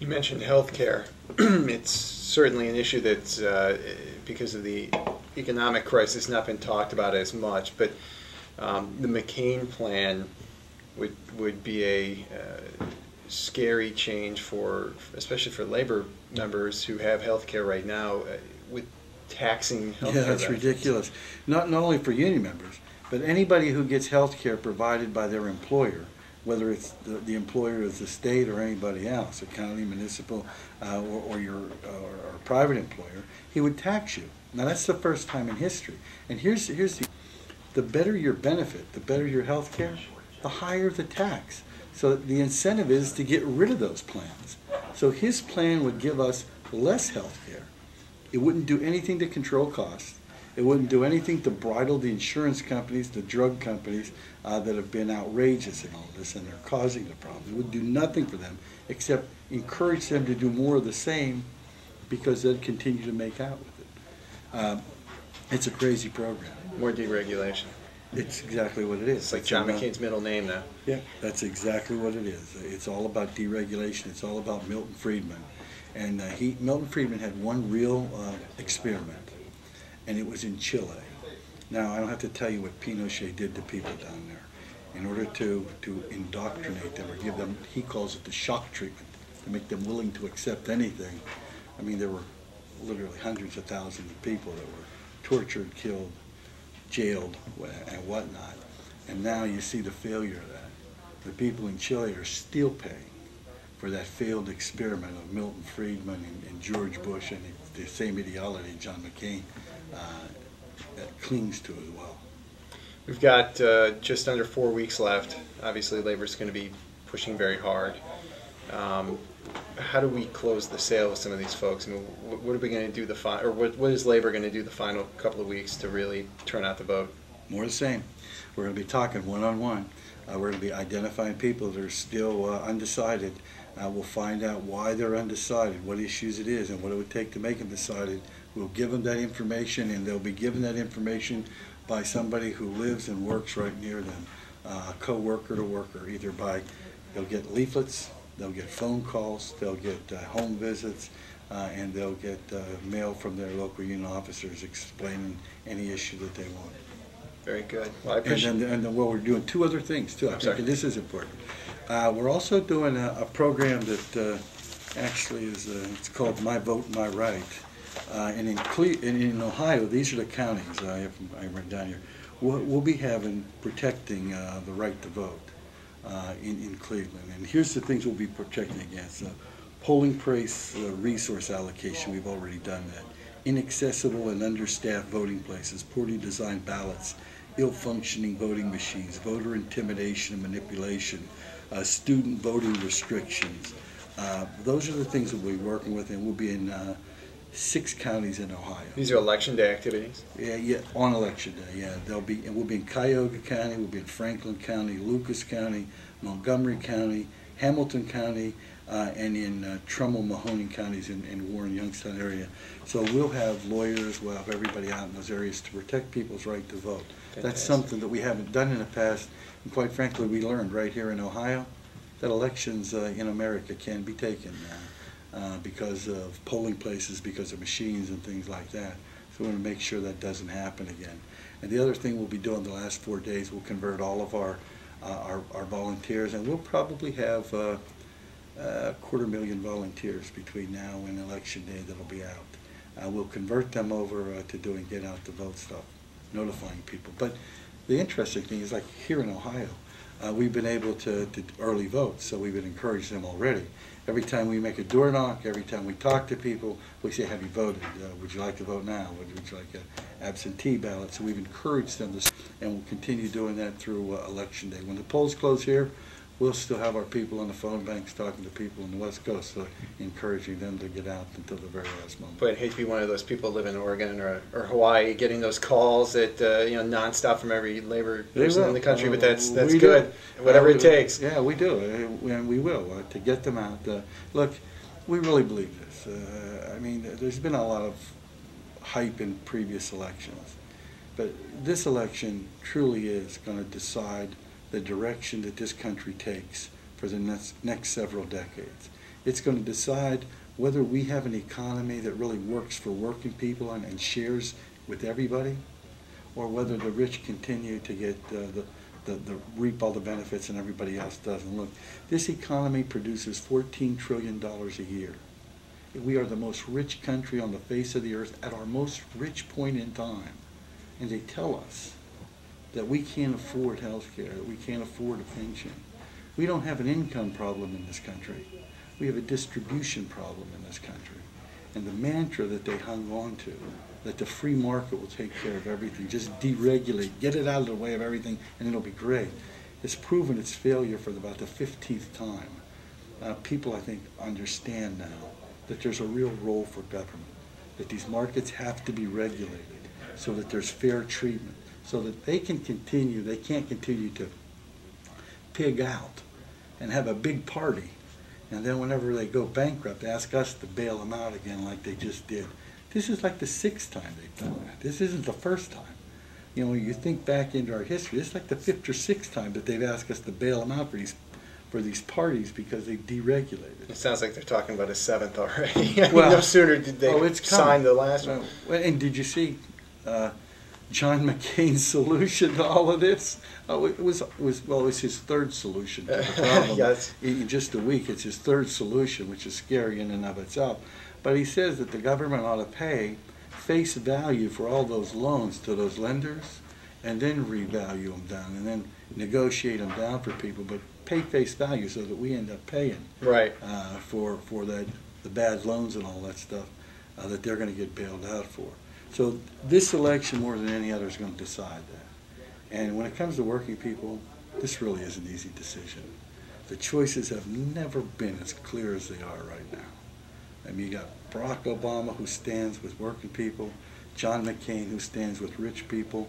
You mentioned health care. It's certainly an issue that's, because of the economic crisis, not been talked about as much, but the McCain plan would be a scary change for, especially for labor members who have health care right now, with taxing health care. Yeah, that's ridiculous. Not only for union members, but anybody who gets health care provided by their employer, whether it's the employer is the state or anybody else, a county, municipal, or your private employer, he would tax you. Now that's the first time in history. And here's the better your benefit, the better your health care, the higher the tax. So the incentive is to get rid of those plans. So his plan would give us less health care. It wouldn't do anything to control costs. It wouldn't do anything to bridle the insurance companies, the drug companies that have been outrageous in all this, and they're causing the problem. It would do nothing for them except encourage them to do more of the same, because they'd continue to make out with it. It's a crazy program. More deregulation. It's exactly what it is. It's like John McCain's middle name now. Yeah, that's exactly what it is. It's all about deregulation. It's all about Milton Friedman. And Milton Friedman had one real experiment, and it was in Chile. Now, I don't have to tell you what Pinochet did to people down there. In order to indoctrinate them or give them, he calls it the shock treatment, to make them willing to accept anything. I mean, there were literally hundreds of thousands of people that were tortured, killed, jailed, and whatnot. And now you see the failure of that. The people in Chile are still paying for that failed experiment of Milton Friedman and George Bush, and the same ideology John McCain clings to as well. We've got just under 4 weeks left. Obviously, labor's going to be pushing very hard. How do we close the sale with some of these folks? I mean, what are we going to do what is labor going to do the final couple of weeks to really turn out the vote? More the same. We're going to be talking one-on-one. We're going to be identifying people that are still undecided. We'll find out why they're undecided, what issues it is, and what it would take to make them decided. We'll give them that information, and they'll be given that information by somebody who lives and works right near them, a co-worker to worker, either they'll get leaflets, they'll get phone calls, they'll get home visits, and they'll get mail from their local union officers explaining any issue that they want. Very good. Well, I appreciate it. And then, well, we're doing two other things too. I think this is important. We're also doing a program that actually is it's called My Vote, My Right. And in Ohio, these are the counties I write down here. We'll be protecting the right to vote in Cleveland. And here's the things we'll be protecting against. Polling place resource allocation, we've already done that. Inaccessible and understaffed voting places, poorly designed ballots, ill-functioning voting machines, voter intimidation and manipulation, student voting restrictions. Those are the things that we'll be working with, and we'll be in 6 counties in Ohio. These are election day activities? Yeah, on election day, yeah. We'll be in Cuyahoga County, we'll be in Franklin County, Lucas County, Montgomery County, Hamilton County, and in Trumbull, Mahoning counties in Warren, Youngstown area. So we'll have lawyers, we'll have everybody out in those areas to protect people's right to vote. Fantastic. That's something that we haven't done in the past, and quite frankly, we learned right here in Ohio that elections in America can be taken because of polling places, because of machines and things like that. So we want to make sure that doesn't happen again. And the other thing we'll be doing the last 4 days, we'll convert all of our volunteers, and we'll probably have 250,000 volunteers between now and election day that'll be out. We'll convert them over to doing get out the vote stuff, notifying people. But the interesting thing is, like here in Ohio, we've been able to early vote, so we've been encouraging them already. Every time we make a door knock, every time we talk to people, we say, have you voted? Would you like to vote now? Would you like an absentee ballot? So we've encouraged them to, and we'll continue doing that through election day. When the polls close here, we'll still have our people on the phone banks talking to people on the West Coast, so encouraging them to get out until the very last moment. But I'd hate to be one of those people who live in Oregon or Hawaii getting those calls that nonstop from every labor person in the country. But that's good. Whatever it takes. Yeah, we do, and we will to get them out. Look, we really believe this. I mean, there's been a lot of hype in previous elections, but this election truly is going to decide the direction that this country takes for the next several decades. It's going to decide whether we have an economy that really works for working people and shares with everybody, or whether the rich continue to get the reap all the benefits and everybody else doesn't. Look, this economy produces $14 trillion a year. We are the most rich country on the face of the earth at our most rich point in time. And they tell us that we can't afford health care, that we can't afford a pension. We don't have an income problem in this country. We have a distribution problem in this country. And the mantra that they hung on to, that the free market will take care of everything, just deregulate, get it out of the way of everything, and it'll be great, it's proven its failure for about the 15th time. People, I think, understand now that there's a real role for government, that these markets have to be regulated so that there's fair treatment, so that they can't continue to pig out and have a big party, and then whenever they go bankrupt, ask us to bail them out again like they just did. This is like the 6th time they've done that. This isn't the first time. You know, you think back into our history, it's like the 5th or 6th time that they've asked us to bail them out for these parties because they deregulated. It sounds like they're talking about a 7th already. Well, no sooner did they sign the last one. And did you see John McCain's solution to all of this? It was his 3rd solution to the problem. Yes. In just a week, it's his 3rd solution, which is scary in and of itself. But he says that the government ought to pay face value for all those loans to those lenders, and then revalue them down, and then negotiate them down for people, but pay face value so that we end up paying right for the bad loans and all that stuff that they're going to get bailed out for. So this election, more than any other, is going to decide that. And when it comes to working people, this really is an easy decision. The choices have never been as clear as they are right now. I mean, you got Barack Obama, who stands with working people, John McCain, who stands with rich people,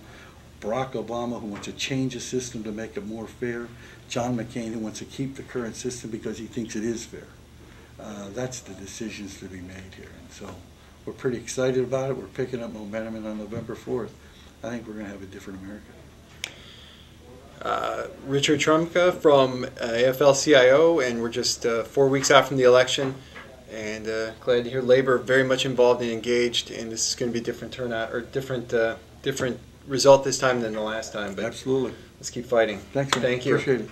Barack Obama, who wants to change the system to make it more fair, John McCain, who wants to keep the current system because he thinks it is fair. That's the decisions to be made here. And so we're pretty excited about it. We're picking up momentum, and on November 4th, I think we're going to have a different America. Richard Trumka from AFL-CIO, and we're just 4 weeks out from the election. And glad to hear Labor very much involved and engaged, and this is going to be a different turnout, or different result this time than the last time. But absolutely. Let's keep fighting. Thanks, man. Thank you. Appreciate it.